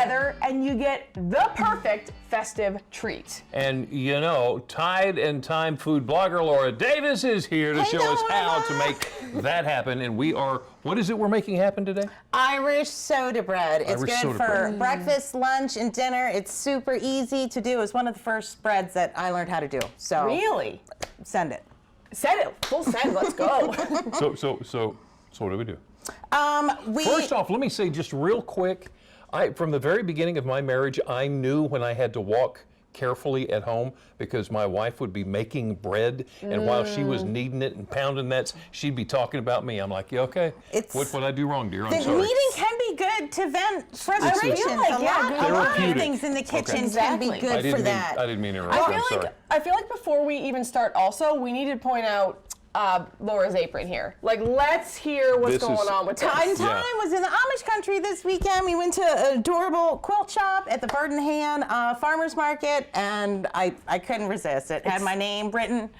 together and you get the perfect festive treat. And you know, Tide and Thyme Food Blogger Laura Davis is here to show us how to make that happen. And we are, what is it we're making happen today? Irish soda bread. It's Irish good soda for bread. breakfast, lunch, and dinner. It's super easy to do. It's one of the first breads that I learned how to do. So Really? send it. Send it. Full send. Let's go. So what do we do? We First off, let me say just real quick, from the very beginning of my marriage, I knew when I had to walk carefully at home because my wife would be making bread, and while she was kneading it and pounding that, she'd be talking about me. I'm like, yeah, okay. What would I do wrong, dear? I'm the sorry. kneading can be good to vent frustration. like, a lot of Therapeutic. things in the kitchen Exactly. can be good for that. I didn't mean to interrupt. I'm sorry. I feel like before we even start also, we need to point out Laura's apron here. Like, let's hear what's This going is- on with this. Time Yeah. was in the Amish country this weekend. We went to an adorable quilt shop at the Bird and Hand Farmers Market, and I couldn't resist. It had my name written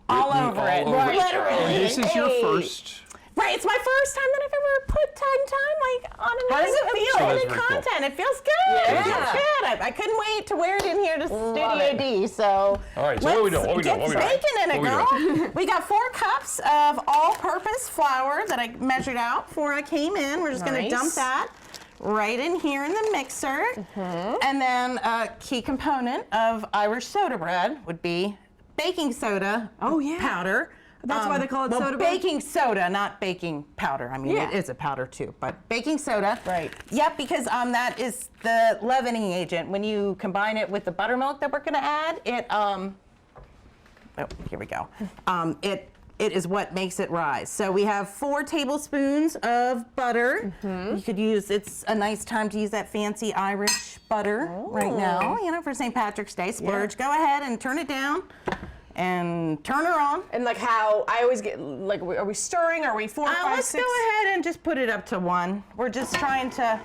all over it. Right. Literally. And this is your Hey. first. Right, it's my first time that I've ever put Time like on a How does it feel? So that's in very cool. content. It feels good. Yeah. It feels good. I couldn't wait to wear it in here to Studio it. D. So All right, so what are we doing? What are we doing? Get What are we doing? bacon in it, What are we girl. We got 4 cups of all-purpose flour that I measured out before I came in. We're just going to Nice. dump that right in here in the mixer. And then a key component of Irish soda bread would be baking soda powder. That's why they call it soda bread? Baking soda, not baking powder. I mean, Yeah. it is a powder too, but baking soda. Right. Yep, because that is the leavening agent. When you combine it with the buttermilk that we're going to add, it here we go. It is what makes it rise. So we have 4 tablespoons of butter. You could use, it's a nice time to use that fancy Irish butter right now, for St. Patrick's Day. Splurge. Go ahead and turn it down and turn her on. And like how I always get, like, are we stirring? Are we 4, 5, Let's 6? go ahead and just put it up to 1. We're just trying to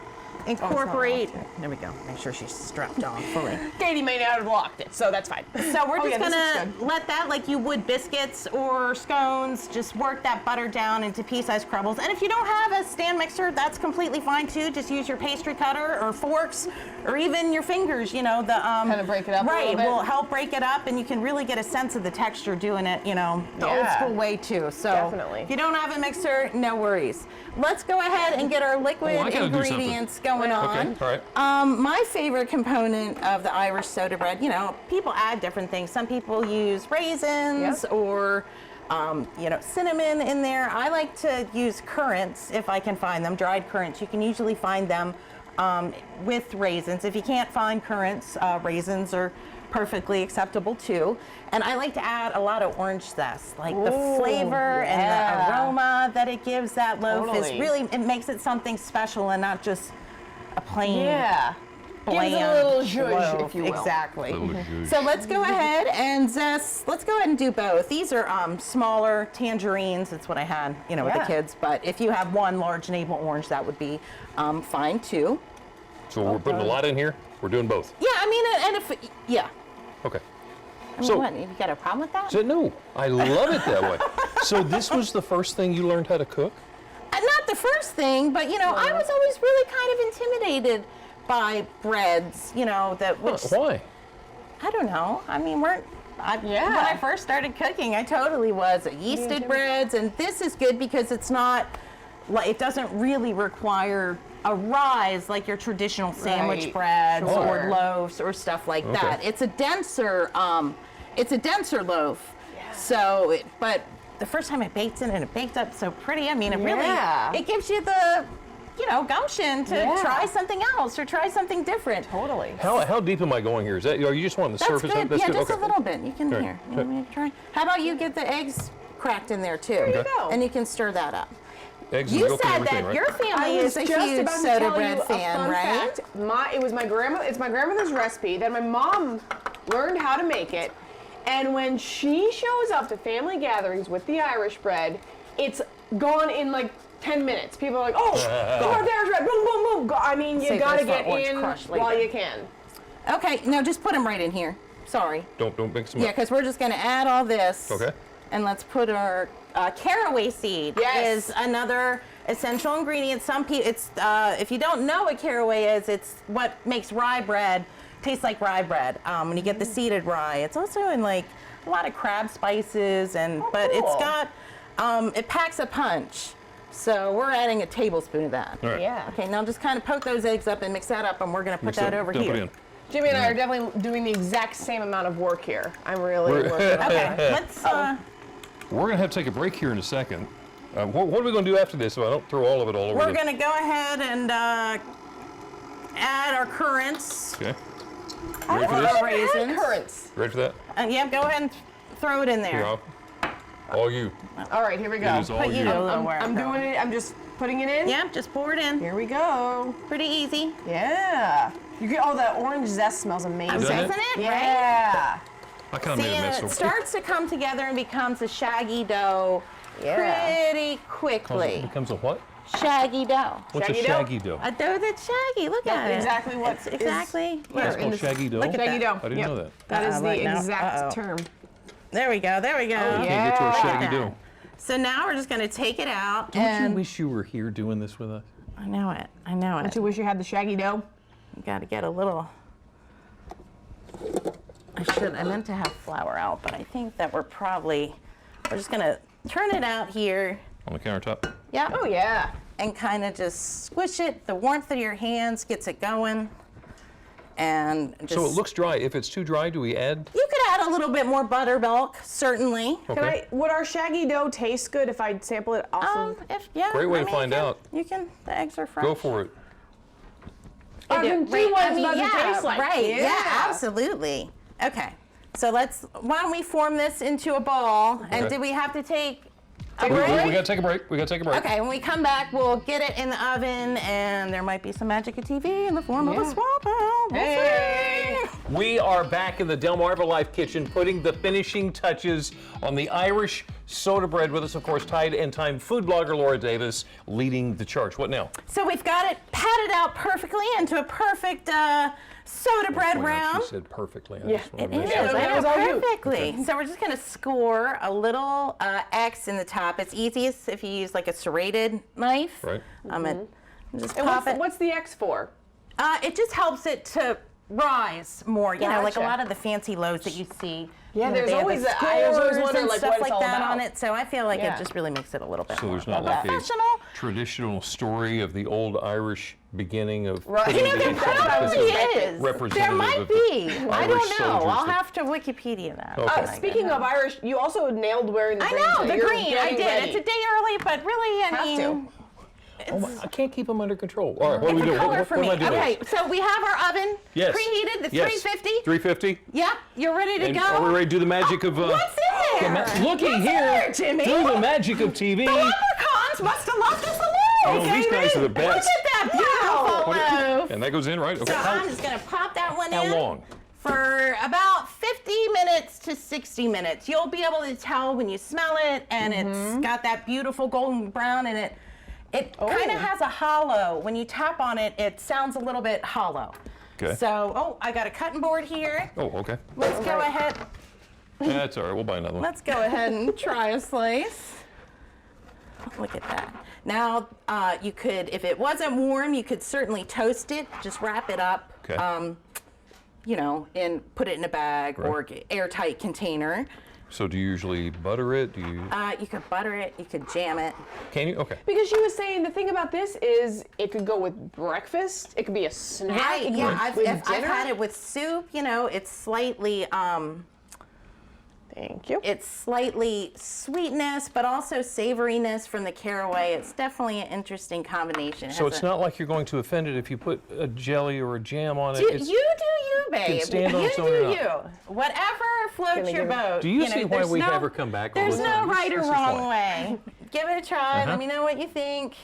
incorporate. There we go. Make sure she's strapped on fully. Katie may not have locked it, so that's fine. So we're just this looks gonna good. let that, like you would biscuits or scones, just work that butter down into pea-sized crumbles. And if you don't have a stand mixer, that's completely fine too. Just use your pastry cutter or forks, or even your fingers. The Kind of break it up a Right, little bit. will help break it up, and you can really get a sense of the texture doing it. The old Yeah. school way too. So Definitely. if you don't have a mixer, no worries. Let's go ahead and get our liquid I gotta do something. ingredients going on. Okay, all right. My favorite component of the Irish soda bread, people add different things. Some people use raisins or, cinnamon in there. I like to use currants if I can find them, dried currants. You can usually find them with raisins. If you can't find currants, raisins are perfectly acceptable too. And I like to add a lot of orange zest, like the flavor and the aroma that it gives that loaf is really, it makes it something special and not just a plain bland Gives it a little zhuzh, loaf. if you will. Exactly. Little zhuzh. So let's go ahead and zest. Let's go ahead and do both. These are smaller tangerines. That's what I had, with the kids. But if you have one large navel orange, that would be fine too. So we're putting a lot in here. We're doing both. Yeah, I mean, and if Okay. I mean, what? You got a problem with that? No, I love it that way. So this was the first thing you learned how to cook? Not the first thing, but I was always really kind of intimidated by breads. That which Why? I don't know. I mean, when I first started cooking, I totally was yeasted breads, and this is good because it's not like it doesn't really require a rise like your traditional sandwich breads or loaves or stuff like that. It's a denser loaf. Yeah. So, but the first time I baked it and it baked up so pretty. I mean, it gives you the gumption to try something else or try something different. Totally. How deep am I going here? Are you just wanting the surface? Good. Just okay. a little bit. You can Okay. hear. You want me to try? How about you get the eggs cracked in there too? There you go. And you can stir that up. Eggs You and milk and said everything, that right? your family is a huge soda bread fan, right? It's my grandmother's recipe that my mom learned how to make it. And when she shows up to family gatherings with the Irish bread, it's gone in like 10 minutes. People are like, oh, go out there, bread, boom, boom, boom. Go. I mean, you Save gotta those for get orange in crush while later. you can. Okay, no, just put them right in here. Sorry. Don't mix them Yeah, up. because we're just going to add all this. Okay. And let's put our caraway seed. Yes. Is another essential ingredients. Some people, it's if you don't know what caraway is, it's what makes rye bread taste like rye bread. When you get the seeded rye, it's also in like a lot of crab spices, and but it's got it packs a punch. So we're adding a tablespoon of that. All right. Yeah. Okay, now just kind of poke those eggs up and mix that up, and we're gonna put that over Dump here. it in. Jimmy and I are definitely doing the exact same amount of work here. I'm really working on it. Okay, let's. We're going to have to take a break here in a second. What are we going to do after this so I don't throw all of it all over We're gonna go ahead and add our currants. Okay. Ready for this? Our raisins. Currants. Ready for that? Yeah, go ahead and throw it in there. Here, all you. All right, here we It go. is all But you you. know, I'm doing it. I'm just putting it in. Yeah, just pour it in. Here we go. Pretty easy. Yeah. You get all that orange zest smells amazing. Doesn't Isn't it? Right? Yeah. I kind of See, made a and mess. it starts to come together and becomes a shaggy dough Yeah. pretty It quickly. becomes a what? Shaggy dough. What's Shaggy a dough? shaggy dough? A dough that's shaggy. Look at it. exactly what It's is exactly. That's in called this- shaggy dough? look at Shaggy that. dough. I didn't know that. That is the Right now. exact term. There we go. There we go. Can't get to a Yeah. shaggy dough. So now we're just going to take it out. Don't you and wish you were here doing this with us? I know it. I know it. Don't you wish you had the shaggy dough? Got to get a little. I meant to have flour out, but I think that we're just going to turn it out here. On the countertop? Yep. Oh yeah. And kind of just squish it. The warmth of your hands gets it going. And just. So it looks dry. If it's too dry, do we add? You could add a little bit more buttermilk, certainly. Okay. Would our shaggy dough taste good if I sample it off of? Great way I to mean, find out. You can. The eggs are fresh. Go for it. I can see what it's about to taste like. Right. Yeah. Yeah, absolutely. Okay. So why don't we form this into a ball? And Okay. do we have to take a We break? got to take a break. We got to take a break. Okay, when we come back, we'll get it in the oven, and there might be some magic of TV in the form of a swap out. We'll Hey. see. We are back in the DelmarvaLife kitchen, putting the finishing touches on the Irish soda bread. With us, of course, Thyme Food Blogger Laura Davis leading the charge. What now? So we've got it patted out perfectly into a perfect soda bread Boy, round. She said perfectly. Yeah, It is. Yeah, that I was know, all you. perfectly. So we're just going to score a little X in the top. It's easiest if you use like a serrated knife. Right. Just And pop what's the X for? It just helps it to rise more. You know, like a Gotcha. lot of the fancy loaves that you see. Yeah, you know, there's they have always the I was always scores wondering and like stuff what it's like all that about. on it. So I feel like Yeah. it just really makes it a little bit So more there's not like a professional. traditional story of the old Irish beginning of Right. putting You know, the There inside probably because of is. representative There might of the be. I Irish don't know. soldiers I'll that- have to Wikipedia that. Okay. Speaking of Irish, you also nailed wearing the I green. know, so the you're green. I getting did. ready. It's a day early, but really, I Have mean, to. Oh my, I can't keep them under control. All right, what do we it's do? a color What for am me. I doing? Okay, so we have our oven Yes. preheated, the Yes. 350. 350. Yep, you're ready to And go. are we ready to do the magic of? What's in there? Looky What's in here, there, Jimmy? through the magic of TV. The leprechauns must have loved us a little. Oh, these guys are the best. Look at that beautiful What it- loaf. and that goes in, right? Okay. So I'm just gonna pop that one How in. long? For about 50 minutes to 60 minutes. You'll be able to tell when you smell it, and it's got that beautiful golden brown in it. It kind of has a hollow. When you tap on it, it sounds a little bit hollow. Okay. So, I got a cutting board here. Oh, okay. Let's go ahead. That's all right. We'll buy another one. Let's go ahead and try a slice. Look at that. Now, you could, if it wasn't warm, you could certainly toast it. Just wrap it up. Okay. You know, and put it in a bag or airtight container. So do you usually butter it? Do you? You could butter it. You could jam it. Can you? Okay. Because she was saying the thing about this is it could go with breakfast. It could be a snack. Right? it could Yeah, go I've with had dinner. it with soup. You know, it's slightly. Thank you. It's slightly sweetness, but also savoriness from the caraway. It's definitely an interesting combination. It So has it's a- not like you're going to offend it if you put a jelly or a jam on it. You It's- do you, babe. stand on You its own do or not. you. Whatever floats Gonna your give it- boat. Do you know, see why there's we no- have her come back all There's the no time? right or This is wrong why. way. Give it a try. Let me know what you think.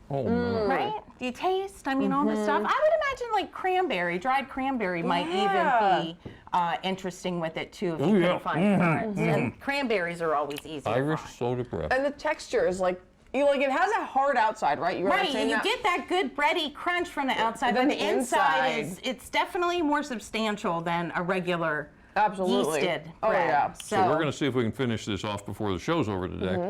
Oh, no. Right? Do you taste? I mean, all this stuff. I would imagine like cranberry, dried cranberry might Yeah. even be interesting with it too if Oh, you yeah. couldn't find currants. And cranberries are always easy to Irish find. soda bread. And the texture is like, it has a hard outside, right? You were Right, saying and you that. get that good bready crunch from the outside, Then but the inside inside. it's definitely more substantial than a regular Absolutely. yeasted Oh, bread. yeah. So we're going to see if we can finish this off before the show's over today.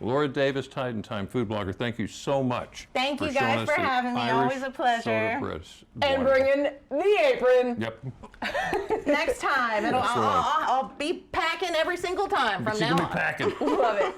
Laura Davis, Thyme Food Blogger, thank you so much. Thank you showing guys us for the having me. Irish Always a pleasure. soda bread. And Wonderful. bringing the apron. Yep. Next time, That's the one. I'll be packing every single time from She's now going to be on. packing. Love it.